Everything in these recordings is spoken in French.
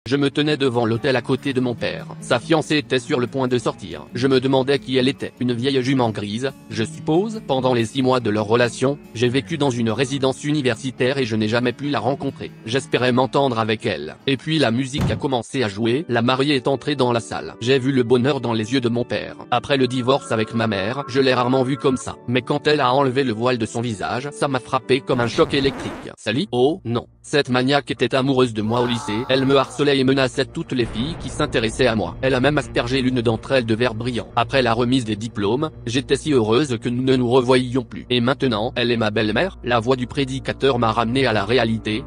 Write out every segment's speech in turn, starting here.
Je me tenais devant l'hôtel à côté de mon père. Sa fiancée était sur le point de sortir. Je me demandais qui elle était. Une vieille jument grise, je suppose. Pendant les 6 mois de leur relation, j'ai vécu dans une résidence universitaire et je n'ai jamais pu la rencontrer. J'espérais m'entendre avec elle. Et puis la musique a commencé à jouer. La mariée est entrée dans la salle. J'ai vu le bonheur dans les yeux de mon père. Après le divorce avec ma mère, je l'ai rarement vue comme ça. Mais quand elle a enlevé le voile de son visage, ça m'a frappé comme un choc électrique. Sally? Oh non. Cette maniaque était amoureuse de moi au lycée. Elle me harcelait et menaçait toutes les filles qui s'intéressaient à moi. Elle a même aspergé l'une d'entre elles de verre brillant. Après la remise des diplômes, j'étais si heureuse que nous ne nous revoyions plus. Et maintenant, elle est ma belle-mère. La voix du prédicateur m'a ramené à la réalité.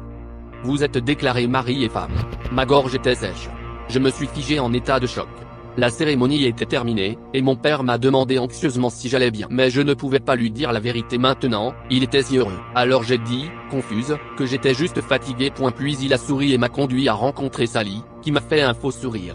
Vous êtes déclarés mari et femme. Ma gorge était sèche. Je me suis figé en état de choc. La cérémonie était terminée, et mon père m'a demandé anxieusement si j'allais bien. Mais je ne pouvais pas lui dire la vérité maintenant, il était si heureux. Alors j'ai dit, confuse, que j'étais juste fatigué. Puis il a souri et m'a conduit à rencontrer Sally, qui m'a fait un faux sourire.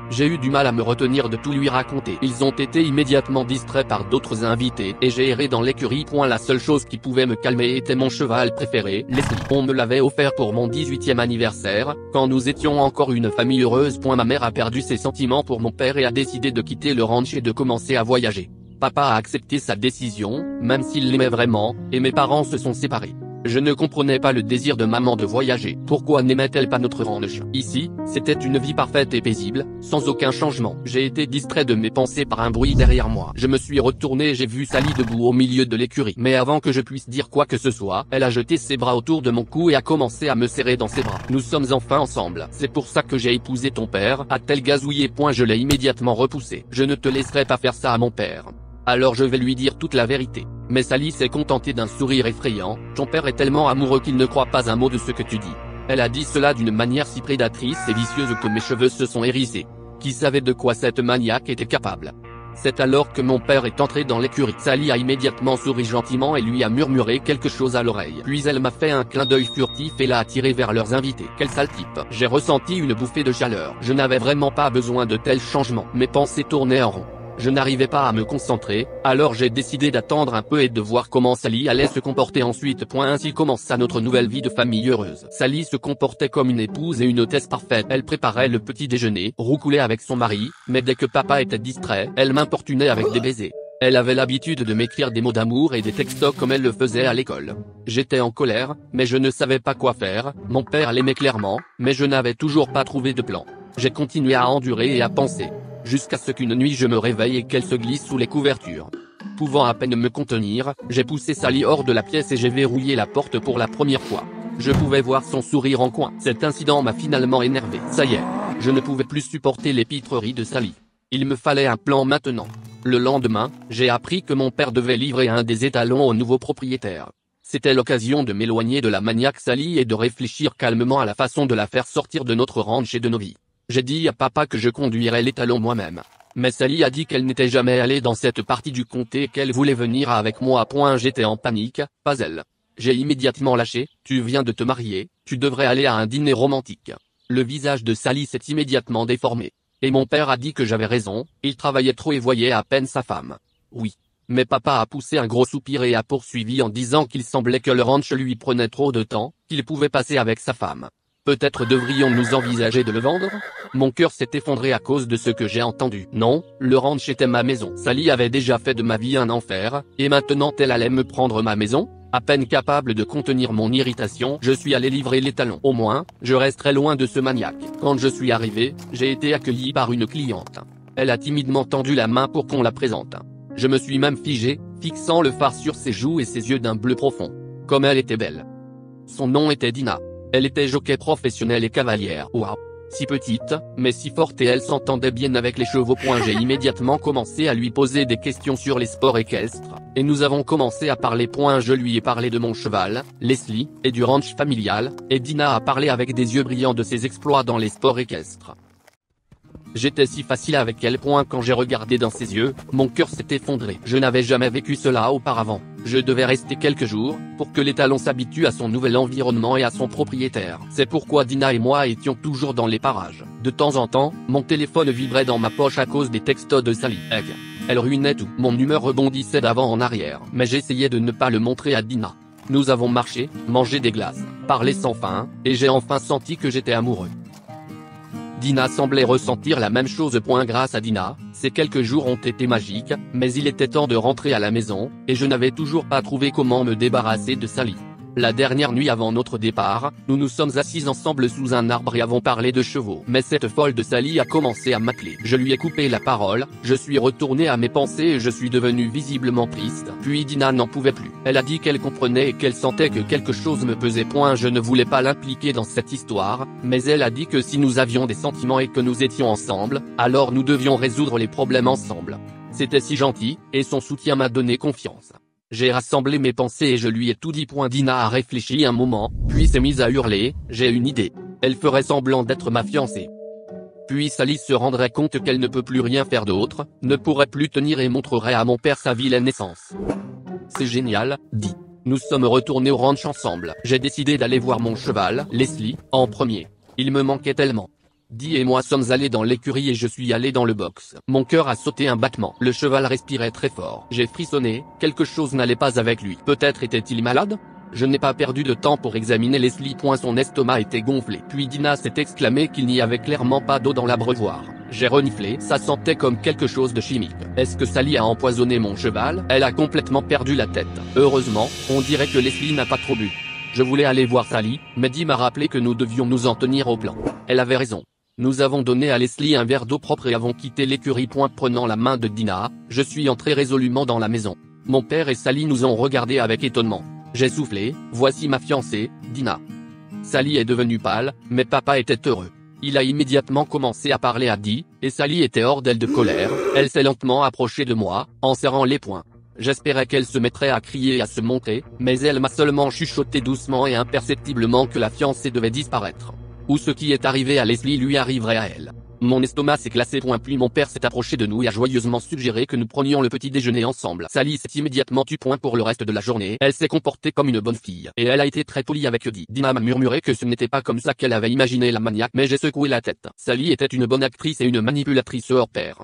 J'ai eu du mal à me retenir de tout lui raconter. Ils ont été immédiatement distraits par d'autres invités, et j'ai erré dans l'écurie. La seule chose qui pouvait me calmer était mon cheval préféré, Leslie. On me l'avait offert pour mon 18e anniversaire, quand nous étions encore une famille heureuse. Ma mère a perdu ses sentiments pour mon père et a décidé de quitter le ranch et de commencer à voyager. Papa a accepté sa décision, même s'il l'aimait vraiment, et mes parents se sont séparés. Je ne comprenais pas le désir de maman de voyager. Pourquoi n'aimait-elle pas notre ranch? Ici, c'était une vie parfaite et paisible, sans aucun changement. J'ai été distrait de mes pensées par un bruit derrière moi. Je me suis retourné et j'ai vu Sally debout au milieu de l'écurie. Mais avant que je puisse dire quoi que ce soit, elle a jeté ses bras autour de mon cou et a commencé à me serrer dans ses bras. Nous sommes enfin ensemble. C'est pour ça que j'ai épousé ton père, a-t-elle gazouillé. Je l'ai immédiatement repoussé. Je ne te laisserai pas faire ça à mon père. Alors je vais lui dire toute la vérité. Mais Sally s'est contentée d'un sourire effrayant. Ton père est tellement amoureux qu'il ne croit pas un mot de ce que tu dis. Elle a dit cela d'une manière si prédatrice et vicieuse que mes cheveux se sont hérissés. Qui savait de quoi cette maniaque était capable? C'est alors que mon père est entré dans l'écurie. Sally a immédiatement souri gentiment et lui a murmuré quelque chose à l'oreille. Puis elle m'a fait un clin d'œil furtif et l'a attiré vers leurs invités. Quel sale type. J'ai ressenti une bouffée de chaleur. Je n'avais vraiment pas besoin de tels changements. Mes pensées tournaient en rond. Je n'arrivais pas à me concentrer, alors j'ai décidé d'attendre un peu et de voir comment Sally allait se comporter ensuite. Ainsi commença notre nouvelle vie de famille heureuse. Sally se comportait comme une épouse et une hôtesse parfaite. Elle préparait le petit déjeuner, roucoulait avec son mari, mais dès que papa était distrait, elle m'importunait avec des baisers. Elle avait l'habitude de m'écrire des mots d'amour et des textos comme elle le faisait à l'école. J'étais en colère, mais je ne savais pas quoi faire. Mon père l'aimait clairement, mais je n'avais toujours pas trouvé de plan. J'ai continué à endurer et à penser. Jusqu'à ce qu'une nuit je me réveille et qu'elle se glisse sous les couvertures. Pouvant à peine me contenir, j'ai poussé Sally hors de la pièce et j'ai verrouillé la porte pour la première fois. Je pouvais voir son sourire en coin. Cet incident m'a finalement énervé. Ça y est, je ne pouvais plus supporter les pitreries de Sally. Il me fallait un plan maintenant. Le lendemain, j'ai appris que mon père devait livrer un des étalons au nouveau propriétaire. C'était l'occasion de m'éloigner de la maniaque Sally et de réfléchir calmement à la façon de la faire sortir de notre ranch et de nos vies. J'ai dit à papa que je conduirais l'étalon moi-même. Mais Sally a dit qu'elle n'était jamais allée dans cette partie du comté et qu'elle voulait venir avec moi. J'étais en panique, pas elle. J'ai immédiatement lâché, tu viens de te marier, tu devrais aller à un dîner romantique. Le visage de Sally s'est immédiatement déformé. Et mon père a dit que j'avais raison, il travaillait trop et voyait à peine sa femme. Oui. Mais papa a poussé un gros soupir et a poursuivi en disant qu'il semblait que le ranch lui prenait trop de temps, qu'il pouvait passer avec sa femme. Peut-être devrions-nous envisager de le vendre? Mon cœur s'est effondré à cause de ce que j'ai entendu. Non, le ranch était ma maison. Sally avait déjà fait de ma vie un enfer, et maintenant elle allait me prendre ma maison? À peine capable de contenir mon irritation, je suis allé livrer l'étalon. Au moins, je resterai loin de ce maniaque. Quand je suis arrivé, j'ai été accueilli par une cliente. Elle a timidement tendu la main pour qu'on la présente. Je me suis même figé, fixant le phare sur ses joues et ses yeux d'un bleu profond. Comme elle était belle. Son nom était Dina. Elle était jockey professionnelle et cavalière. Waouh! Si petite, mais si forte et elle s'entendait bien avec les chevaux. J'ai immédiatement commencé à lui poser des questions sur les sports équestres, et nous avons commencé à parler. Je lui ai parlé de mon cheval, Leslie, et du ranch familial, et Dina a parlé avec des yeux brillants de ses exploits dans les sports équestres. J'étais si facile avec elle. Quand j'ai regardé dans ses yeux, mon cœur s'est effondré. Je n'avais jamais vécu cela auparavant. Je devais rester quelques jours, pour que l'étalon s'habitue à son nouvel environnement et à son propriétaire. C'est pourquoi Dina et moi étions toujours dans les parages. De temps en temps, mon téléphone vibrait dans ma poche à cause des textos de Sally. Elle ruinait tout. Mon humeur rebondissait d'avant en arrière. Mais j'essayais de ne pas le montrer à Dina. Nous avons marché, mangé des glaces, parlé sans fin, et j'ai enfin senti que j'étais amoureux. Dina semblait ressentir la même chose. Grâce à Dina, ces quelques jours ont été magiques, mais il était temps de rentrer à la maison, et je n'avais toujours pas trouvé comment me débarrasser de Sally. La dernière nuit avant notre départ, nous nous sommes assis ensemble sous un arbre et avons parlé de chevaux. Mais cette folle de Sally a commencé à m'appeler. Je lui ai coupé la parole, je suis retourné à mes pensées et je suis devenu visiblement triste. Puis Dina n'en pouvait plus. Elle a dit qu'elle comprenait et qu'elle sentait que quelque chose me pesait. Je ne voulais pas l'impliquer dans cette histoire, mais elle a dit que si nous avions des sentiments et que nous étions ensemble, alors nous devions résoudre les problèmes ensemble. C'était si gentil, et son soutien m'a donné confiance. J'ai rassemblé mes pensées et je lui ai tout dit. Dina a réfléchi un moment, puis s'est mise à hurler, j'ai une idée. Elle ferait semblant d'être ma fiancée. Puis Sally se rendrait compte qu'elle ne peut plus rien faire d'autre, ne pourrait plus tenir et montrerait à mon père sa vilaine essence. C'est génial, dit. Nous sommes retournés au ranch ensemble. J'ai décidé d'aller voir mon cheval, Leslie, en premier. Il me manquait tellement. Dee et moi sommes allés dans l'écurie et je suis allé dans le box. Mon cœur a sauté un battement. Le cheval respirait très fort. J'ai frissonné, quelque chose n'allait pas avec lui. Peut-être était-il malade? Je n'ai pas perdu de temps pour examiner Leslie. Son estomac était gonflé. Puis Dina s'est exclamé qu'il n'y avait clairement pas d'eau dans l'abreuvoir. J'ai reniflé, ça sentait comme quelque chose de chimique. Est-ce que Sally a empoisonné mon cheval? Elle a complètement perdu la tête. Heureusement, on dirait que Leslie n'a pas trop bu. Je voulais aller voir Sally, mais Dee m'a rappelé que nous devions nous en tenir au plan. Elle avait raison. Nous avons donné à Leslie un verre d'eau propre et avons quitté l'écurie. Prenant la main de Dina, je suis entré résolument dans la maison. Mon père et Sally nous ont regardés avec étonnement. J'ai soufflé, voici ma fiancée, Dina. Sally est devenue pâle, mais papa était heureux. Il a immédiatement commencé à parler à Dee, et Sally était hors d'elle de colère. Elle s'est lentement approchée de moi, en serrant les poings. J'espérais qu'elle se mettrait à crier et à se montrer, mais elle m'a seulement chuchoté doucement et imperceptiblement que la fiancée devait disparaître. Ou ce qui est arrivé à Leslie lui arriverait à elle. Mon estomac s'est glacé. Puis mon père s'est approché de nous et a joyeusement suggéré que nous prenions le petit déjeuner ensemble. Sally s'est immédiatement tue. Pour le reste de la journée, elle s'est comportée comme une bonne fille. Et elle a été très polie avec Dee. Dina m'a murmuré que ce n'était pas comme ça qu'elle avait imaginé la maniaque, mais j'ai secoué la tête. Sally était une bonne actrice et une manipulatrice hors pair.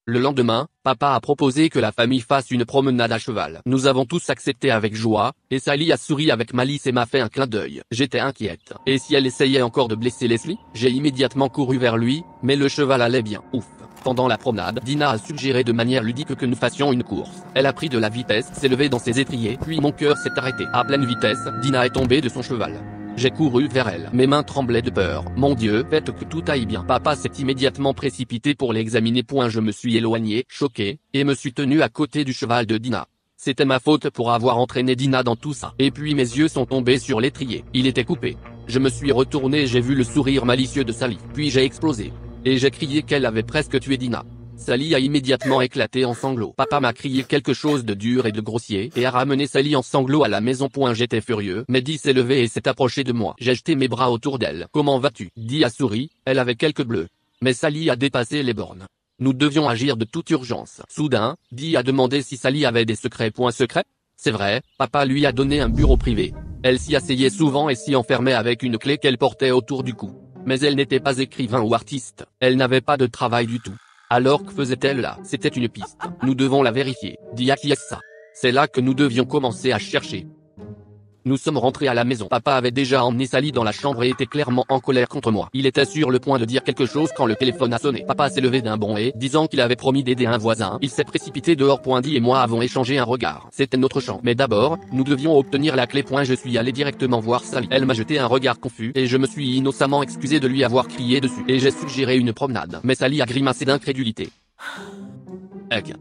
Le lendemain, papa a proposé que la famille fasse une promenade à cheval. Nous avons tous accepté avec joie, et Sally a souri avec malice et m'a fait un clin d'œil. J'étais inquiète. Et si elle essayait encore de blesser Leslie? J'ai immédiatement couru vers lui, mais le cheval allait bien. Ouf. Pendant la promenade, Dina a suggéré de manière ludique que nous fassions une course. Elle a pris de la vitesse, s'est levée dans ses étriers, puis mon cœur s'est arrêté. À pleine vitesse, Dina est tombée de son cheval. J'ai couru vers elle. Mes mains tremblaient de peur. Mon Dieu, faites que tout aille bien. Papa s'est immédiatement précipité pour l'examiner. Je me suis éloigné, choqué, et me suis tenu à côté du cheval de Dina. C'était ma faute pour avoir entraîné Dina dans tout ça. Et puis mes yeux sont tombés sur l'étrier. Il était coupé. Je me suis retourné et j'ai vu le sourire malicieux de Sally. Puis j'ai explosé. Et j'ai crié qu'elle avait presque tué Dina. Sally a immédiatement éclaté en sanglots. Papa m'a crié quelque chose de dur et de grossier et a ramené Sally en sanglots à la maison. J'étais furieux, mais Dee s'est levée et s'est approchée de moi. J'ai jeté mes bras autour d'elle. Comment vas-tu? Dee a souri, elle avait quelques bleus. Mais Sally a dépassé les bornes. Nous devions agir de toute urgence. Soudain, Dee a demandé si Sally avait des secrets. Secrets? C'est vrai, papa lui a donné un bureau privé. Elle s'y asseyait souvent et s'y enfermait avec une clé qu'elle portait autour du cou. Mais elle n'était pas écrivain ou artiste. Elle n'avait pas de travail du tout. Alors que faisait-elle là? C'était une piste. Nous devons la vérifier. Dee acquiesça. C'est là que nous devions commencer à chercher. Nous sommes rentrés à la maison. Papa avait déjà emmené Sally dans la chambre et était clairement en colère contre moi. Il était sur le point de dire quelque chose quand le téléphone a sonné. Papa s'est levé d'un bond et, disant qu'il avait promis d'aider un voisin, il s'est précipité dehors. Dee et moi avons échangé un regard. C'était notre champ. Mais d'abord, nous devions obtenir la clé. Je suis allé directement voir Sally. Elle m'a jeté un regard confus et je me suis innocemment excusé de lui avoir crié dessus. Et j'ai suggéré une promenade. Mais Sally a grimacé d'incrédulité.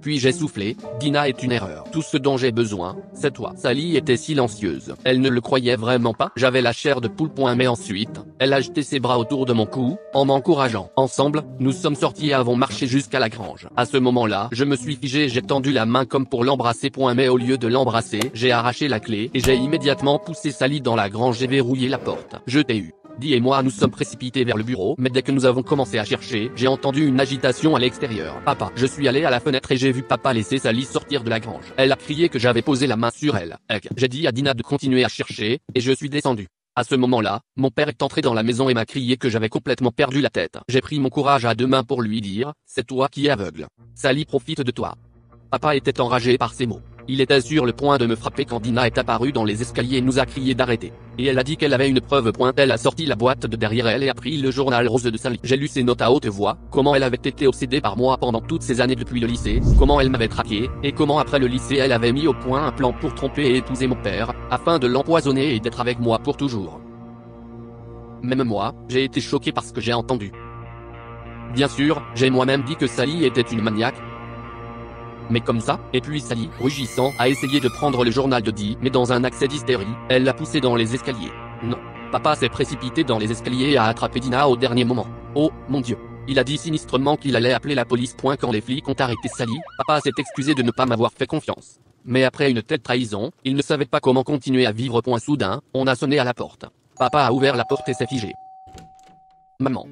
Puis j'ai soufflé, Dina est une erreur. Tout ce dont j'ai besoin, c'est toi. Sally était silencieuse. Elle ne le croyait vraiment pas. J'avais la chair de poule. Mais ensuite, elle a jeté ses bras autour de mon cou, en m'encourageant. Ensemble, nous sommes sortis et avons marché jusqu'à la grange. À ce moment-là, je me suis figé et j'ai tendu la main comme pour l'embrasser. Mais au lieu de l'embrasser, j'ai arraché la clé et j'ai immédiatement poussé Sally dans la grange et verrouillé la porte. Je t'ai eu. Dee et moi nous sommes précipités vers le bureau, mais dès que nous avons commencé à chercher, j'ai entendu une agitation à l'extérieur. Papa, je suis allé à la fenêtre et j'ai vu papa laisser Sally sortir de la grange. Elle a crié que j'avais posé la main sur elle. J'ai dit à Dina de continuer à chercher, et je suis descendu. À ce moment-là, mon père est entré dans la maison et m'a crié que j'avais complètement perdu la tête. J'ai pris mon courage à deux mains pour lui dire, c'est toi qui es aveugle. Sally profite de toi. Papa était enragé par ces mots. Il était sur le point de me frapper quand Dina est apparue dans les escaliers et nous a crié d'arrêter. Et elle a dit qu'elle avait une preuve. Elle a sorti la boîte de derrière elle et a pris le journal rose de Sally. J'ai lu ses notes à haute voix, comment elle avait été obsédée par moi pendant toutes ces années depuis le lycée, comment elle m'avait traqué, et comment après le lycée elle avait mis au point un plan pour tromper et épouser mon père, afin de l'empoisonner et d'être avec moi pour toujours. Même moi, j'ai été choqué par ce que j'ai entendu. Bien sûr, j'ai moi-même dit que Sally était une maniaque. Mais comme ça, et puis Sally, rugissant, a essayé de prendre le journal de Dee, mais dans un accès d'hystérie, elle l'a poussé dans les escaliers. Non. Papa s'est précipité dans les escaliers et a attrapé Dina au dernier moment. Oh, mon Dieu. Il a dit sinistrement qu'il allait appeler la police. Quand les flics ont arrêté Sally, papa s'est excusé de ne pas m'avoir fait confiance. Mais après une telle trahison, il ne savait pas comment continuer à vivre. Soudain, on a sonné à la porte. Papa a ouvert la porte et s'est figé. Maman.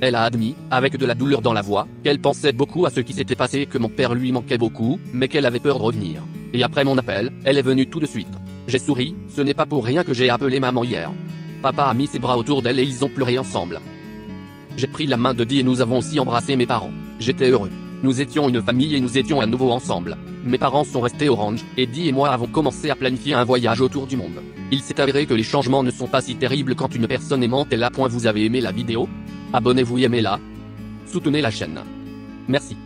Elle a admis, avec de la douleur dans la voix, qu'elle pensait beaucoup à ce qui s'était passé et que mon père lui manquait beaucoup, mais qu'elle avait peur de revenir. Et après mon appel, elle est venue tout de suite. J'ai souri, ce n'est pas pour rien que j'ai appelé maman hier. Papa a mis ses bras autour d'elle et ils ont pleuré ensemble. J'ai pris la main de Dee et nous avons aussi embrassé mes parents. J'étais heureux. Nous étions une famille et nous étions à nouveau ensemble. Mes parents sont restés orange, et Dee et moi avons commencé à planifier un voyage autour du monde. Il s'est avéré que les changements ne sont pas si terribles quand une personne aimante est là. Vous avez aimé la vidéo? Abonnez-vous et aimez-la. Soutenez la chaîne. Merci.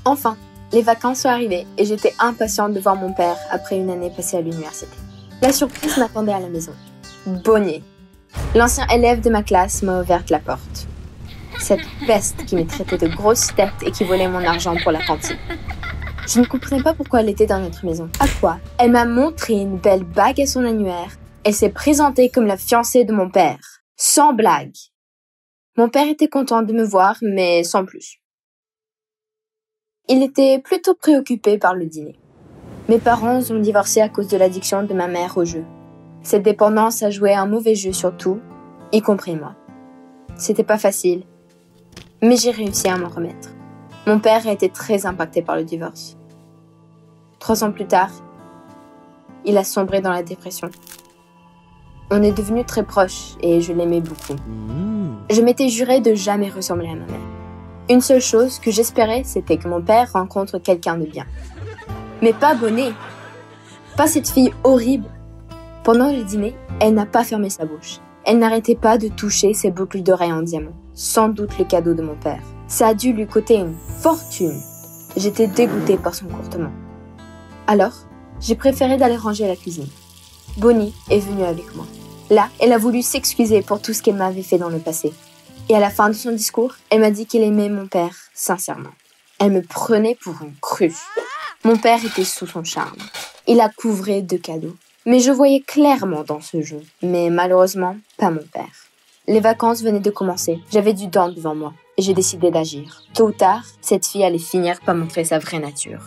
Enfin, les vacances sont arrivées et j'étais impatiente de voir mon père après une année passée à l'université. La surprise m'attendait à la maison. Bonnier, l'ancien élève de ma classe, m'a ouvert la porte. Cette peste qui me traitait de grosse tête et qui volait mon argent pour la cantine. Je ne comprenais pas pourquoi elle était dans notre maison. À quoi? Elle m'a montré une belle bague à son annuaire. Elle s'est présentée comme la fiancée de mon père. Sans blague. Mon père était content de me voir, mais sans plus. Il était plutôt préoccupé par le dîner. Mes parents ont divorcé à cause de l'addiction de ma mère au jeu. Cette dépendance a joué un mauvais jeu sur tout, y compris moi. C'était pas facile, mais j'ai réussi à m'en remettre. Mon père a été très impacté par le divorce. 3 ans plus tard, il a sombré dans la dépression. On est devenus très proches et je l'aimais beaucoup. Je m'étais juré de jamais ressembler à ma mère. Une seule chose que j'espérais, c'était que mon père rencontre quelqu'un de bien. Mais pas Bonnet. Pas cette fille horrible. Pendant le dîner, elle n'a pas fermé sa bouche. Elle n'arrêtait pas de toucher ses boucles d'oreilles en diamant. Sans doute le cadeau de mon père. Ça a dû lui coûter une fortune. J'étais dégoûtée par son comportement. Alors, j'ai préféré d'aller ranger la cuisine. Bonnie est venue avec moi. Là, elle a voulu s'excuser pour tout ce qu'elle m'avait fait dans le passé. Et à la fin de son discours, elle m'a dit qu'elle aimait mon père sincèrement. Elle me prenait pour une crue. Mon père était sous son charme. Il la couvrait de cadeaux. Mais je voyais clairement dans ce jeu. Mais malheureusement, pas mon père. Les vacances venaient de commencer. J'avais du temps devant moi. Et j'ai décidé d'agir. Tôt ou tard, cette fille allait finir par montrer sa vraie nature.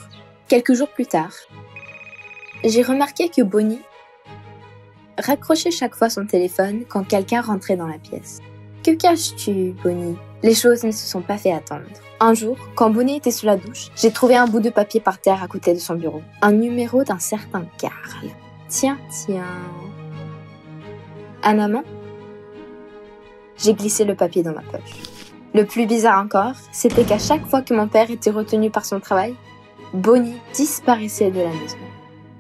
Quelques jours plus tard, j'ai remarqué que Bonnie raccrochait chaque fois son téléphone quand quelqu'un rentrait dans la pièce. Que caches-tu, Bonnie? Les choses ne se sont pas fait attendre. Un jour, quand Bonnie était sous la douche, j'ai trouvé un bout de papier par terre à côté de son bureau. Un numéro d'un certain Karl. Tiens. Un amant? J'ai glissé le papier dans ma poche. Le plus bizarre encore, c'était qu'à chaque fois que mon père était retenu par son travail, Bonnie disparaissait de la maison.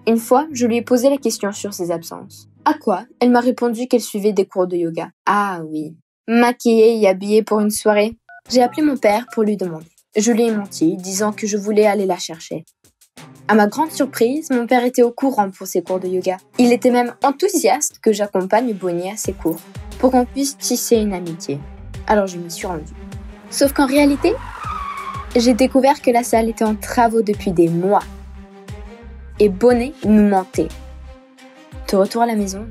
Une fois, je lui ai posé la question sur ses absences. À quoi? Elle m'a répondu qu'elle suivait des cours de yoga. Ah oui. Maquillée et habillée pour une soirée. J'ai appelé mon père pour lui demander. Je lui ai menti, disant que je voulais aller la chercher. À ma grande surprise, mon père était au courant pour ses cours de yoga. Il était même enthousiaste que j'accompagne Bonnie à ses cours, pour qu'on puisse tisser une amitié. Alors je m'y suis rendue. Sauf qu'en réalité, j'ai découvert que la salle était en travaux depuis des mois. Et Bonnet nous mentait. De retour à la maison,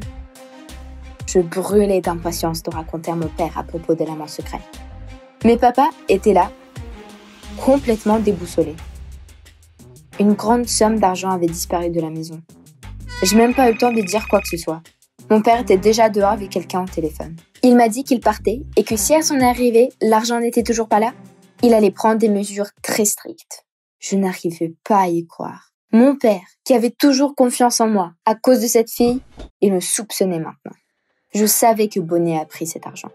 je brûlais d'impatience de raconter à mon père à propos de l'amant secret. Mais papa était là, complètement déboussolé. Une grande somme d'argent avait disparu de la maison. J'ai même pas eu le temps de dire quoi que ce soit. Mon père était déjà dehors avec quelqu'un au téléphone. Il m'a dit qu'il partait et que si à son arrivée, l'argent n'était toujours pas là, il allait prendre des mesures très strictes. Je n'arrivais pas à y croire. Mon père, qui avait toujours confiance en moi à cause de cette fille, il me soupçonnait maintenant. Je savais que Bonnet a pris cet argent.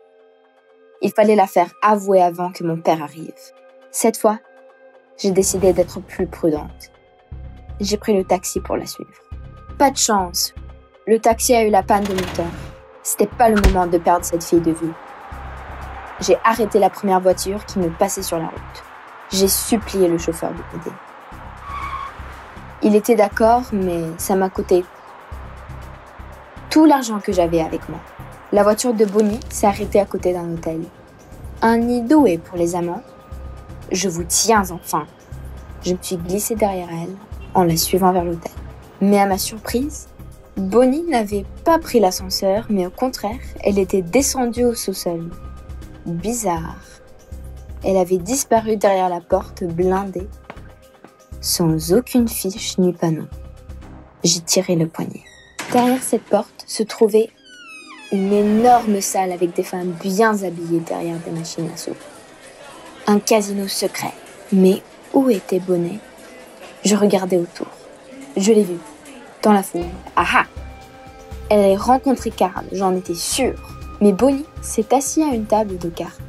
Il fallait la faire avouer avant que mon père arrive. Cette fois, j'ai décidé d'être plus prudente. J'ai pris le taxi pour la suivre. Pas de chance. Le taxi a eu la panne de moteur. C'était pas le moment de perdre cette fille de vue. J'ai arrêté la première voiture qui me passait sur la route. J'ai supplié le chauffeur de m'aider. Il était d'accord, mais ça m'a coûté tout l'argent que j'avais avec moi. La voiture de Bonnie s'est arrêtée à côté d'un hôtel. Un nid doué pour les amants. Je vous tiens enfin. Je me suis glissée derrière elle en la suivant vers l'hôtel. Mais à ma surprise, Bonnie n'avait pas pris l'ascenseur, mais au contraire, elle était descendue au sous-sol. Bizarre. Elle avait disparu derrière la porte blindée, sans aucune fiche ni panneau. J'ai tiré le poignet. Derrière cette porte se trouvait une énorme salle avec des femmes bien habillées derrière des machines à sous. Un casino secret. Mais où était Bonnie? Je regardais autour. Je l'ai vue, dans la foule. Ah! Elle avait rencontré Carl, j'en étais sûre. Mais Bonnie s'est assise à une table de cartes.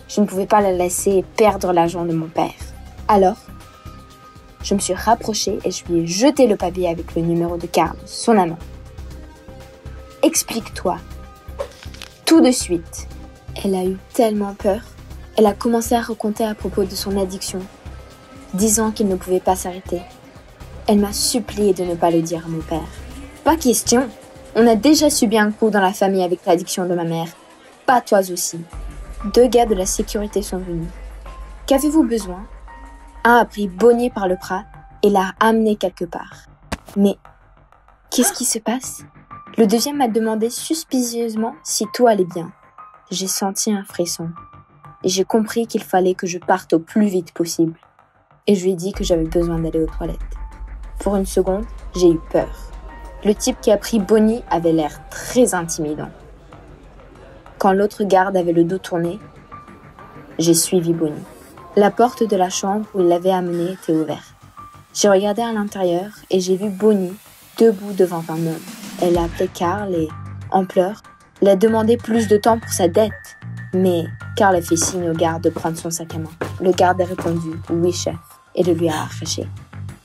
Je ne pouvais pas la laisser perdre l'argent de mon père. Alors, je me suis rapprochée et je lui ai jeté le papier avec le numéro de Carl, son amant. Explique-toi. Tout de suite. Elle a eu tellement peur. Elle a commencé à raconter à propos de son addiction, disant qu'il ne pouvait pas s'arrêter. Elle m'a supplié de ne pas le dire à mon père. Pas question. On a déjà subi un coup dans la famille avec l'addiction de ma mère. Pas toi aussi. 2 gars de la sécurité sont venus. Qu'avez-vous besoin? Un a pris Bonnie par le bras et l'a amenée quelque part. Mais qu'est-ce qui se passe? Le deuxième m'a demandé suspicieusement si tout allait bien. J'ai senti un frisson et j'ai compris qu'il fallait que je parte au plus vite possible. Et je lui ai dit que j'avais besoin d'aller aux toilettes. Pour une seconde, j'ai eu peur. Le type qui a pris Bonnie avait l'air très intimidant. Quand l'autre garde avait le dos tourné, j'ai suivi Bonnie. La porte de la chambre où il l'avait amenée était ouverte. J'ai regardé à l'intérieur et j'ai vu Bonnie debout devant un homme. Elle a appelé Carl et, en pleurs, il a demandé plus de temps pour sa dette. Mais Carl a fait signe au garde de prendre son sac à main. Le garde a répondu « Oui, chef » et le lui a arraché.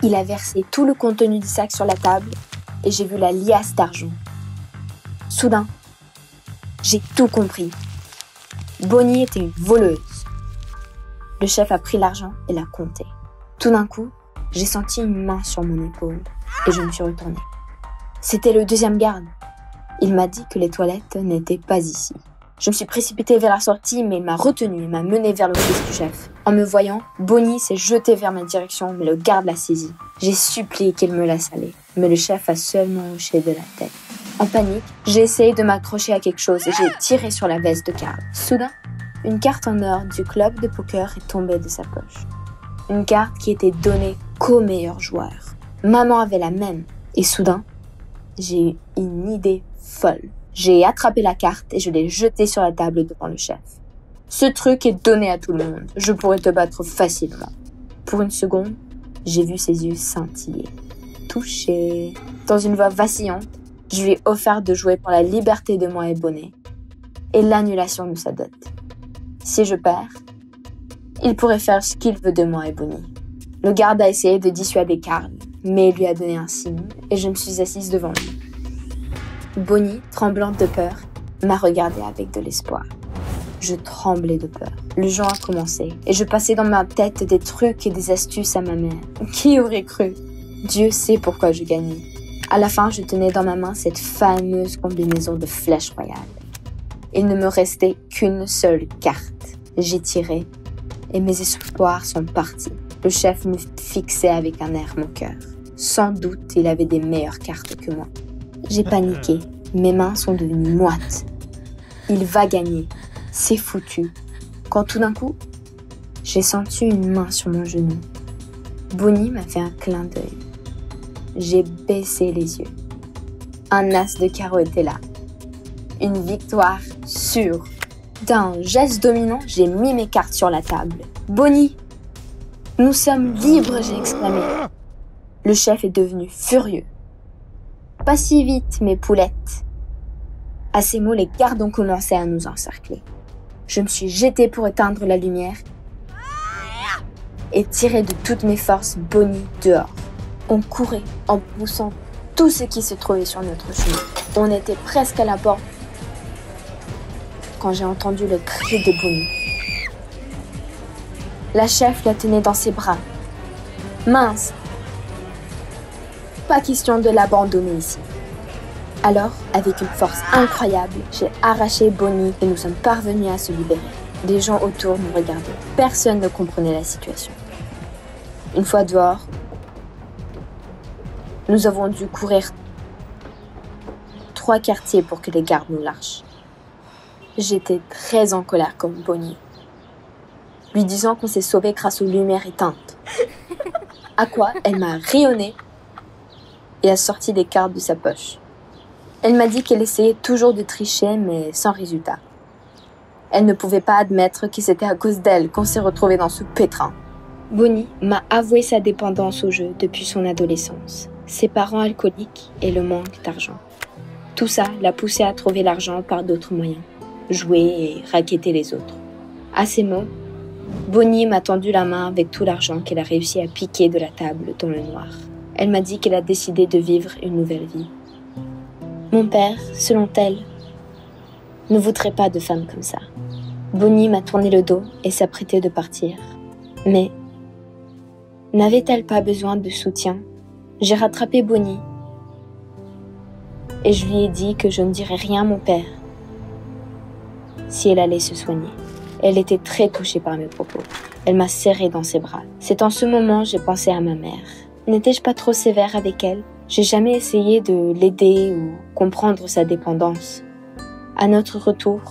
Il a versé tout le contenu du sac sur la table et j'ai vu la liasse d'argent. Soudain, j'ai tout compris. Bonnie était une voleuse. Le chef a pris l'argent et l'a compté. Tout d'un coup, j'ai senti une main sur mon épaule et je me suis retournée. C'était le deuxième garde. Il m'a dit que les toilettes n'étaient pas ici. Je me suis précipitée vers la sortie, mais il m'a retenue et m'a menée vers l'office du chef. En me voyant, Bonnie s'est jetée vers ma direction, mais le garde l'a saisie. J'ai supplié qu'il me laisse aller, mais le chef a seulement hoché de la tête. En panique, j'ai essayé de m'accrocher à quelque chose et j'ai tiré sur la veste de Carl. Soudain, une carte en or du club de poker est tombée de sa poche. Une carte qui était donnée qu'aux meilleurs joueurs. Maman avait la même. Et soudain, j'ai eu une idée folle. J'ai attrapé la carte et je l'ai jetée sur la table devant le chef. Ce truc est donné à tout le monde. Je pourrais te battre facilement. Pour une seconde, j'ai vu ses yeux scintiller. Touché. Dans une voix vacillante, je lui ai offert de jouer pour la liberté de moi et Bonnie et l'annulation de sa dot. Si je perds, il pourrait faire ce qu'il veut de moi et Bonnie. Le garde a essayé de dissuader Carl, mais il lui a donné un signe et je me suis assise devant lui. Bonnie, tremblante de peur, m'a regardée avec de l'espoir. Je tremblais de peur. Le jeu a commencé et je passais dans ma tête des trucs et des astuces à ma mère. Qui aurait cru? Dieu sait pourquoi je gagnais. À la fin, je tenais dans ma main cette fameuse combinaison de flèches royales. Il ne me restait qu'une seule carte. J'ai tiré et mes espoirs sont partis. Le chef me fixait avec un air moqueur. Sans doute, il avait des meilleures cartes que moi. J'ai paniqué. Mes mains sont devenues moites. Il va gagner. C'est foutu. Quand tout d'un coup, j'ai senti une main sur mon genou. Bonnie m'a fait un clin d'œil. J'ai baissé les yeux. Un as de carreau était là. Une victoire sûre. D'un geste dominant, j'ai mis mes cartes sur la table. Bonnie, nous sommes libres, j'ai exclamé. Le chef est devenu furieux. Pas si vite, mes poulettes. À ces mots, les gardes ont commencé à nous encercler. Je me suis jetée pour éteindre la lumière et tirer de toutes mes forces Bonnie dehors. On courait en poussant tout ce qui se trouvait sur notre chemin. On était presque à la porte quand j'ai entendu le cri de Bonnie. La chef la tenait dans ses bras. Mince! Pas question de l'abandonner ici. Alors, avec une force incroyable, j'ai arraché Bonnie et nous sommes parvenus à se libérer. Des gens autour nous regardaient. Personne ne comprenait la situation. Une fois dehors, nous avons dû courir 3 quartiers pour que les gardes nous lâchent. J'étais très en colère comme Bonnie, lui disant qu'on s'est sauvé grâce aux lumières éteintes. À quoi elle m'a rayonné et a sorti des cartes de sa poche. Elle m'a dit qu'elle essayait toujours de tricher, mais sans résultat. Elle ne pouvait pas admettre que c'était à cause d'elle qu'on s'est retrouvés dans ce pétrin. Bonnie m'a avoué sa dépendance au jeu depuis son adolescence, ses parents alcooliques et le manque d'argent. Tout ça l'a poussée à trouver l'argent par d'autres moyens, jouer et racketter les autres. À ces mots, Bonnie m'a tendu la main avec tout l'argent qu'elle a réussi à piquer de la table dans le noir. Elle m'a dit qu'elle a décidé de vivre une nouvelle vie. Mon père, selon elle, ne voudrait pas de femme comme ça. Bonnie m'a tourné le dos et s'apprêtait de partir. Mais n'avait-elle pas besoin de soutien? J'ai rattrapé Bonnie et je lui ai dit que je ne dirais rien à mon père si elle allait se soigner. Elle était très touchée par mes propos. Elle m'a serrée dans ses bras. C'est en ce moment que j'ai pensé à ma mère. N'étais-je pas trop sévère avec elle? J'ai jamais essayé de l'aider ou comprendre sa dépendance. À notre retour,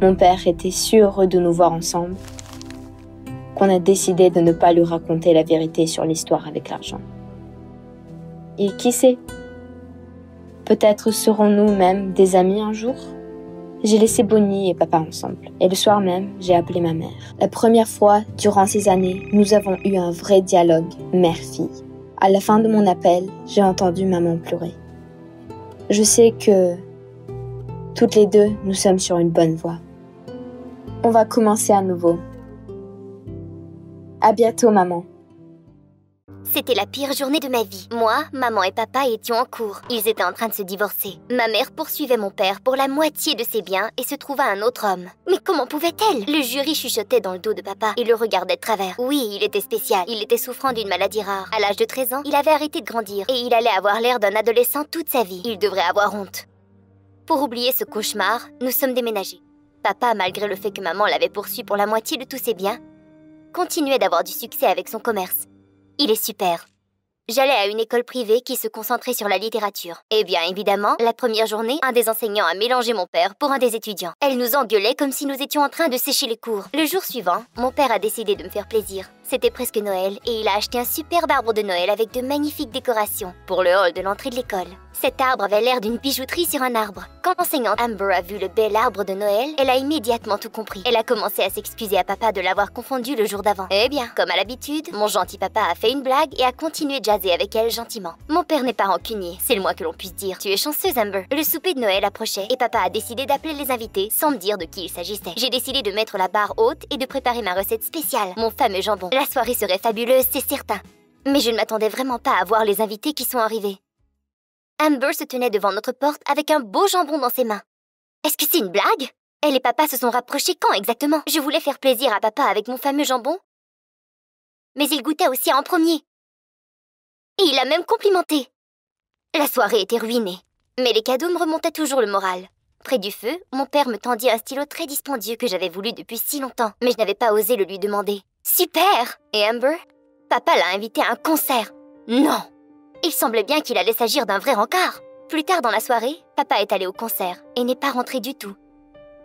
mon père était si heureux de nous voir ensemble qu'on a décidé de ne pas lui raconter la vérité sur l'histoire avec l'argent. Et qui sait? Peut-être serons-nous même des amis un jour? J'ai laissé Bonnie et papa ensemble. Et le soir même, j'ai appelé ma mère. La première fois, durant ces années, nous avons eu un vrai dialogue mère-fille. À la fin de mon appel, j'ai entendu maman pleurer. Je sais que toutes les deux, nous sommes sur une bonne voie. On va commencer à nouveau. À bientôt, maman. C'était la pire journée de ma vie. Moi, maman et papa étions en cours. Ils étaient en train de se divorcer. Ma mère poursuivait mon père pour la moitié de ses biens et se trouva un autre homme. Mais comment pouvait-elle? Le jury chuchotait dans le dos de papa et le regardait de travers. Oui, il était spécial. Il était souffrant d'une maladie rare. À l'âge de 13 ans, il avait arrêté de grandir et il allait avoir l'air d'un adolescent toute sa vie. Il devrait avoir honte. Pour oublier ce cauchemar, nous sommes déménagés. Papa, malgré le fait que maman l'avait poursuivi pour la moitié de tous ses biens, continuait d'avoir du succès avec son commerce. Il est super. J'allais à une école privée qui se concentrait sur la littérature. Et bien évidemment, la première journée, un des enseignants a mélangé mon père pour un des étudiants. Elle nous engueulait comme si nous étions en train de sécher les cours. Le jour suivant, mon père a décidé de me faire plaisir. C'était presque Noël et il a acheté un superbe arbre de Noël avec de magnifiques décorations pour le hall de l'entrée de l'école. Cet arbre avait l'air d'une bijouterie sur un arbre. Quand l'enseignante Amber a vu le bel arbre de Noël, elle a immédiatement tout compris. Elle a commencé à s'excuser à papa de l'avoir confondu le jour d'avant. Eh bien, comme à l'habitude, mon gentil papa a fait une blague et a continué de jaser avec elle gentiment. Mon père n'est pas rancunier, c'est le moins que l'on puisse dire. Tu es chanceuse, Amber. Le souper de Noël approchait et papa a décidé d'appeler les invités sans me dire de qui il s'agissait. J'ai décidé de mettre la barre haute et de préparer ma recette spéciale, mon fameux jambon. La soirée serait fabuleuse, c'est certain. Mais je ne m'attendais vraiment pas à voir les invités qui sont arrivés. Amber se tenait devant notre porte avec un beau jambon dans ses mains. Est-ce que c'est une blague? Elle et papa se sont rapprochés quand exactement? Je voulais faire plaisir à papa avec mon fameux jambon. Mais il goûtait aussi en premier. Et il a même complimenté. La soirée était ruinée. Mais les cadeaux me remontaient toujours le moral. Près du feu, mon père me tendit un stylo très dispendieux que j'avais voulu depuis si longtemps. Mais je n'avais pas osé le lui demander. Super! Et Amber? Papa l'a invité à un concert. Non! Il semblait bien qu'il allait s'agir d'un vrai rencard. Plus tard dans la soirée, papa est allé au concert et n'est pas rentré du tout.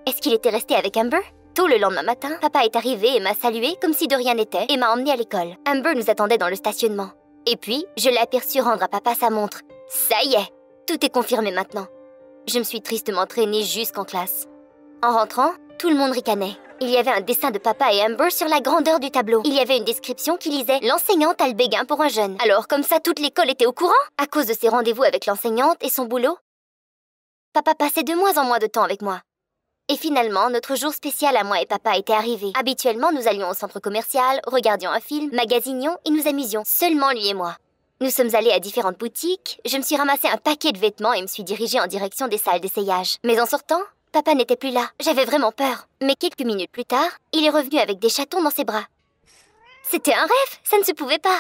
Est-ce qu'il était resté avec Amber? Tôt le lendemain matin, papa est arrivé et m'a salué comme si de rien n'était et m'a emmené à l'école. Amber nous attendait dans le stationnement. Et puis, je l'ai aperçu rendre à papa sa montre. Ça y est, tout est confirmé maintenant. Je me suis tristement traînée jusqu'en classe. En rentrant, tout le monde ricanait. Il y avait un dessin de papa et Amber sur la grandeur du tableau. Il y avait une description qui lisait « L'enseignante a le béguin pour un jeune ». Alors, comme ça, toute l'école était au courant. À cause de ses rendez-vous avec l'enseignante et son boulot, papa passait de moins en moins de temps avec moi. Et finalement, notre jour spécial à moi et papa était arrivé. Habituellement, nous allions au centre commercial, regardions un film, magasinions et nous amusions, seulement lui et moi. Nous sommes allés à différentes boutiques, je me suis ramassé un paquet de vêtements et me suis dirigée en direction des salles d'essayage. Mais en sortant, papa n'était plus là. J'avais vraiment peur. Mais quelques minutes plus tard, il est revenu avec des chatons dans ses bras. C'était un rêve, ça ne se pouvait pas.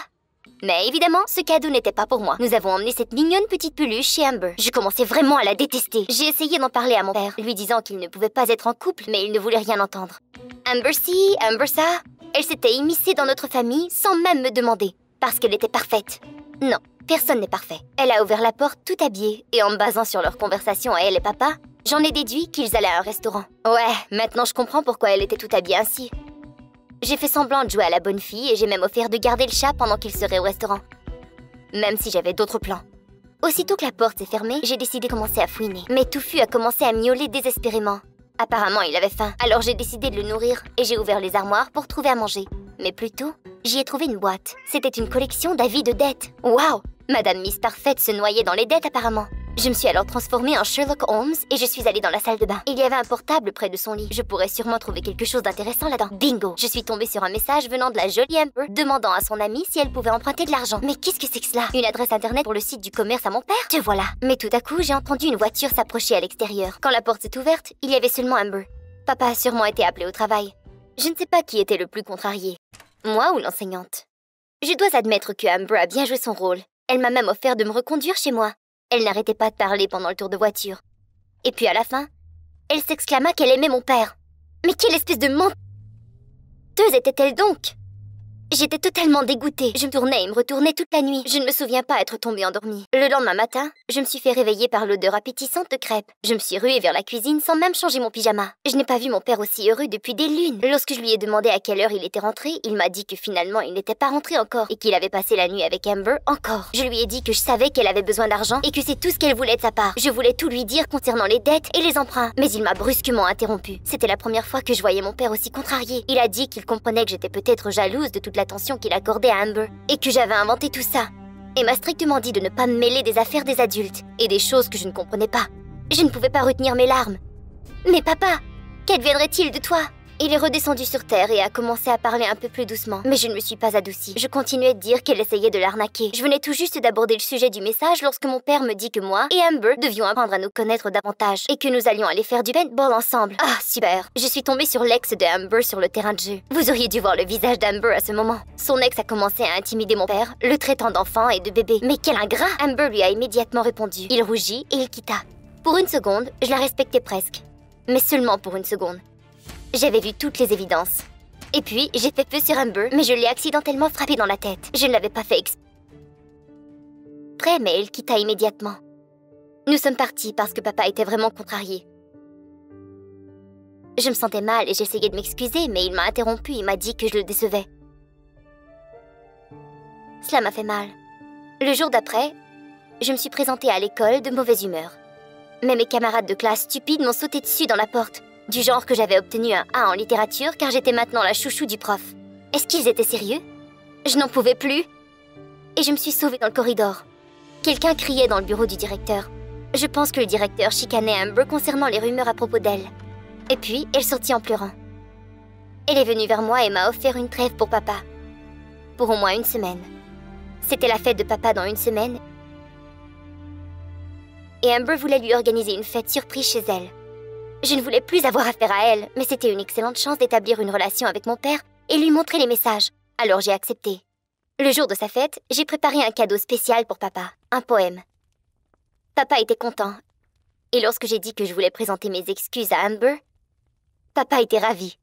Mais évidemment, ce cadeau n'était pas pour moi. Nous avons emmené cette mignonne petite peluche chez Amber. Je commençais vraiment à la détester. J'ai essayé d'en parler à mon père, lui disant qu'il ne pouvait pas être en couple, mais il ne voulait rien entendre. Amber ci, Amber ça. Elle s'était immiscée dans notre famille sans même me demander, parce qu'elle était parfaite. Non, personne n'est parfait. Elle a ouvert la porte tout habillée, et en me basant sur leur conversation à elle et papa, j'en ai déduit qu'ils allaient à un restaurant. Ouais, maintenant je comprends pourquoi elle était tout habillée ainsi. J'ai fait semblant de jouer à la bonne fille et j'ai même offert de garder le chat pendant qu'il serait au restaurant. Même si j'avais d'autres plans. Aussitôt que la porte s'est fermée, j'ai décidé de commencer à fouiner. Mais Touffu a commencé à miauler désespérément. Apparemment, il avait faim. Alors j'ai décidé de le nourrir et j'ai ouvert les armoires pour trouver à manger. Mais plutôt, j'y ai trouvé une boîte. C'était une collection d'avis de dettes. Waouh! Madame Miss Parfaite se noyait dans les dettes apparemment. Je me suis alors transformée en Sherlock Holmes et je suis allée dans la salle de bain. Il y avait un portable près de son lit. Je pourrais sûrement trouver quelque chose d'intéressant là-dedans. Bingo! Je suis tombée sur un message venant de la jolie Amber demandant à son amie si elle pouvait emprunter de l'argent. Mais qu'est-ce que c'est que cela? Une adresse internet pour le site du commerce à mon père? Te voilà! Mais tout à coup, j'ai entendu une voiture s'approcher à l'extérieur. Quand la porte s'est ouverte, il y avait seulement Amber. Papa a sûrement été appelé au travail. Je ne sais pas qui était le plus contrarié. Moi ou l'enseignante? Je dois admettre que Amber a bien joué son rôle. Elle m'a même offert de me reconduire chez moi. Elle n'arrêtait pas de parler pendant le tour de voiture. Et puis à la fin, elle s'exclama qu'elle aimait mon père. Mais quelle espèce de menteuse était-elle donc? J'étais totalement dégoûtée. Je me tournais et me retournais toute la nuit. Je ne me souviens pas être tombée endormie. Le lendemain matin, je me suis fait réveiller par l'odeur appétissante de crêpes. Je me suis ruée vers la cuisine sans même changer mon pyjama. Je n'ai pas vu mon père aussi heureux depuis des lunes. Lorsque je lui ai demandé à quelle heure il était rentré, il m'a dit que finalement il n'était pas rentré encore et qu'il avait passé la nuit avec Amber encore. Je lui ai dit que je savais qu'elle avait besoin d'argent et que c'est tout ce qu'elle voulait de sa part. Je voulais tout lui dire concernant les dettes et les emprunts. Mais il m'a brusquement interrompu. C'était la première fois que je voyais mon père aussi contrarié. Il a dit qu'il comprenait que j'étais peut-être jalouse de toute l'attention qu'il accordait à Amber et que j'avais inventé tout ça. Et m'a strictement dit de ne pas me mêler des affaires des adultes et des choses que je ne comprenais pas. Je ne pouvais pas retenir mes larmes. Mais papa, qu'adviendrait-il de toi? Il est redescendu sur terre et a commencé à parler un peu plus doucement. Mais je ne me suis pas adoucie. Je continuais de dire qu'elle essayait de l'arnaquer. Je venais tout juste d'aborder le sujet du message lorsque mon père me dit que moi et Amber devions apprendre à nous connaître davantage et que nous allions aller faire du paintball ensemble. Ah, super! Je suis tombée sur l'ex de Amber sur le terrain de jeu. Vous auriez dû voir le visage d'Amber à ce moment. Son ex a commencé à intimider mon père, le traitant d'enfant et de bébé. Mais quel ingrat! Amber lui a immédiatement répondu. Il rougit et il quitta. Pour une seconde, je la respectais presque. Mais seulement pour une seconde. J'avais vu toutes les évidences. Et puis, j'ai fait feu sur Amber, mais je l'ai accidentellement frappée dans la tête. Je ne l'avais pas fait exprès, mais elle quitta immédiatement. Nous sommes partis parce que papa était vraiment contrarié. Je me sentais mal et j'essayais de m'excuser, mais il m'a interrompu et m'a dit que je le décevais. Cela m'a fait mal. Le jour d'après, je me suis présentée à l'école de mauvaise humeur. Mais mes camarades de classe stupides m'ont sauté dessus dans la porte. Du genre que j'avais obtenu un A en littérature car j'étais maintenant la chouchou du prof. Est-ce qu'ils étaient sérieux? Je n'en pouvais plus. Et je me suis sauvée dans le corridor. Quelqu'un criait dans le bureau du directeur. Je pense que le directeur chicanait Amber concernant les rumeurs à propos d'elle. Et puis, elle sortit en pleurant. Elle est venue vers moi et m'a offert une trêve pour papa. Pour au moins une semaine. C'était la fête de papa dans une semaine. Et Amber voulait lui organiser une fête surprise chez elle. Je ne voulais plus avoir affaire à elle, mais c'était une excellente chance d'établir une relation avec mon père et lui montrer les messages. Alors j'ai accepté. Le jour de sa fête, j'ai préparé un cadeau spécial pour papa, un poème. Papa était content. Et lorsque j'ai dit que je voulais présenter mes excuses à Amber, papa était ravi.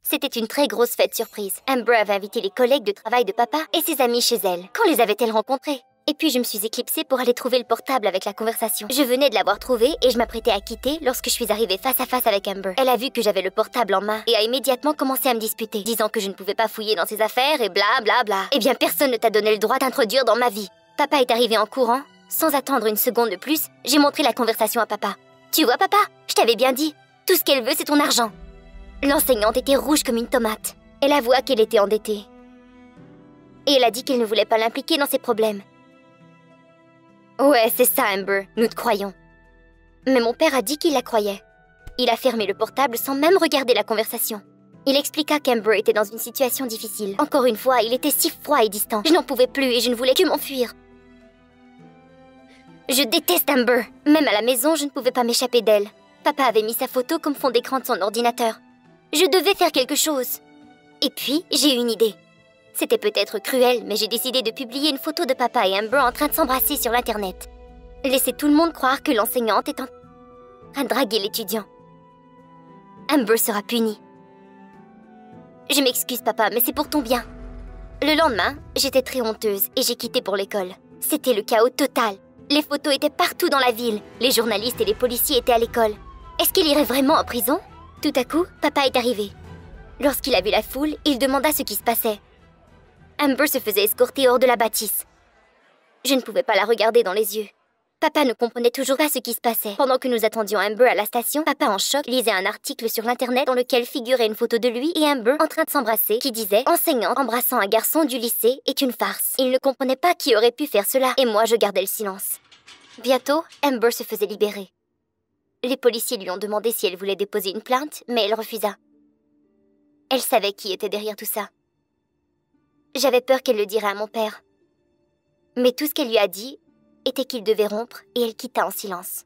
C'était une très grosse fête surprise. Amber avait invité les collègues de travail de papa et ses amis chez elle. Quand les avait-elle rencontrés? Et puis je me suis éclipsée pour aller trouver le portable avec la conversation. Je venais de l'avoir trouvé et je m'apprêtais à quitter lorsque je suis arrivée face à face avec Amber. Elle a vu que j'avais le portable en main et a immédiatement commencé à me disputer, disant que je ne pouvais pas fouiller dans ses affaires et bla bla bla. Eh bien, personne ne t'a donné le droit d'introduire dans ma vie. Papa est arrivé en courant. Sans attendre une seconde de plus, j'ai montré la conversation à papa. Tu vois, papa, je t'avais bien dit. Tout ce qu'elle veut, c'est ton argent. L'enseignante était rouge comme une tomate. Elle avoua qu'elle était endettée. Et elle a dit qu'elle ne voulait pas l'impliquer dans ses problèmes. Ouais, c'est ça, Amber, nous te croyons. Mais mon père a dit qu'il la croyait. Il a fermé le portable sans même regarder la conversation. Il expliqua qu'Amber était dans une situation difficile. Encore une fois, il était si froid et distant. Je n'en pouvais plus et je ne voulais que m'enfuir. Je déteste Amber. Même à la maison, je ne pouvais pas m'échapper d'elle. Papa avait mis sa photo comme fond d'écran de son ordinateur. Je devais faire quelque chose. Et puis, j'ai eu une idée. C'était peut-être cruel, mais j'ai décidé de publier une photo de papa et Amber en train de s'embrasser sur l'internet. Laisser tout le monde croire que l'enseignante est en train de draguer l'étudiant. Amber sera punie. Je m'excuse, papa, mais c'est pour ton bien. Le lendemain, j'étais très honteuse et j'ai quitté pour l'école. C'était le chaos total. Les photos étaient partout dans la ville. Les journalistes et les policiers étaient à l'école. Est-ce qu'il irait vraiment en prison? Tout à coup, papa est arrivé. Lorsqu'il a vu la foule, il demanda ce qui se passait. Amber se faisait escorter hors de la bâtisse. Je ne pouvais pas la regarder dans les yeux. Papa ne comprenait toujours pas ce qui se passait. Pendant que nous attendions Amber à la station, papa en choc lisait un article sur l'internet dans lequel figurait une photo de lui et Amber en train de s'embrasser qui disait « Enseignante embrassant un garçon du lycée est une farce ». Il ne comprenait pas qui aurait pu faire cela et moi je gardais le silence. Bientôt, Amber se faisait libérer. Les policiers lui ont demandé si elle voulait déposer une plainte, mais elle refusa. Elle savait qui était derrière tout ça. J'avais peur qu'elle le dirait à mon père. Mais tout ce qu'elle lui a dit était qu'il devait rompre et elle quitta en silence.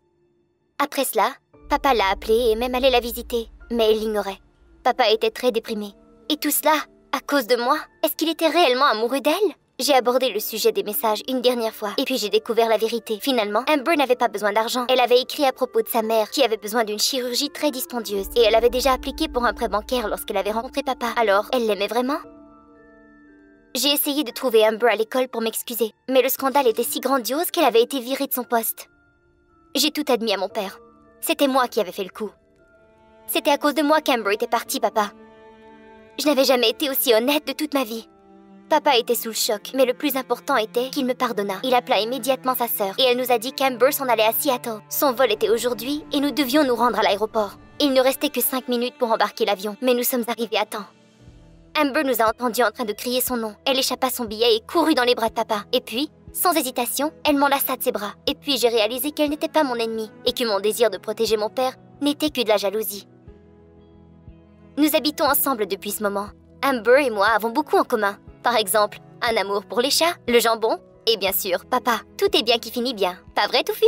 Après cela, papa l'a appelée et même allait la visiter, mais elle l'ignorait. Papa était très déprimé. Et tout cela, à cause de moi? Est-ce qu'il était réellement amoureux d'elle? J'ai abordé le sujet des messages une dernière fois, et puis j'ai découvert la vérité. Finalement, Amber n'avait pas besoin d'argent. Elle avait écrit à propos de sa mère, qui avait besoin d'une chirurgie très dispendieuse, et elle avait déjà appliqué pour un prêt bancaire lorsqu'elle avait rencontré papa. Alors, elle l'aimait vraiment? J'ai essayé de trouver Amber à l'école pour m'excuser, mais le scandale était si grandiose qu'elle avait été virée de son poste. J'ai tout admis à mon père. C'était moi qui avais fait le coup. C'était à cause de moi qu'Amber était partie, papa. Je n'avais jamais été aussi honnête de toute ma vie. Papa était sous le choc, mais le plus important était qu'il me pardonna. Il appela immédiatement sa sœur, et elle nous a dit qu'Amber s'en allait à Seattle. Son vol était aujourd'hui, et nous devions nous rendre à l'aéroport. Il ne restait que 5 minutes pour embarquer l'avion, mais nous sommes arrivés à temps. Amber nous a entendus en train de crier son nom. Elle échappa son billet et courut dans les bras de papa. Et puis, sans hésitation, elle m'enlaça de ses bras. Et puis j'ai réalisé qu'elle n'était pas mon ennemie, et que mon désir de protéger mon père n'était que de la jalousie. Nous habitons ensemble depuis ce moment. Amber et moi avons beaucoup en commun. Par exemple, un amour pour les chats, le jambon, et bien sûr, papa. Tout est bien qui finit bien. Pas vrai, Touffu?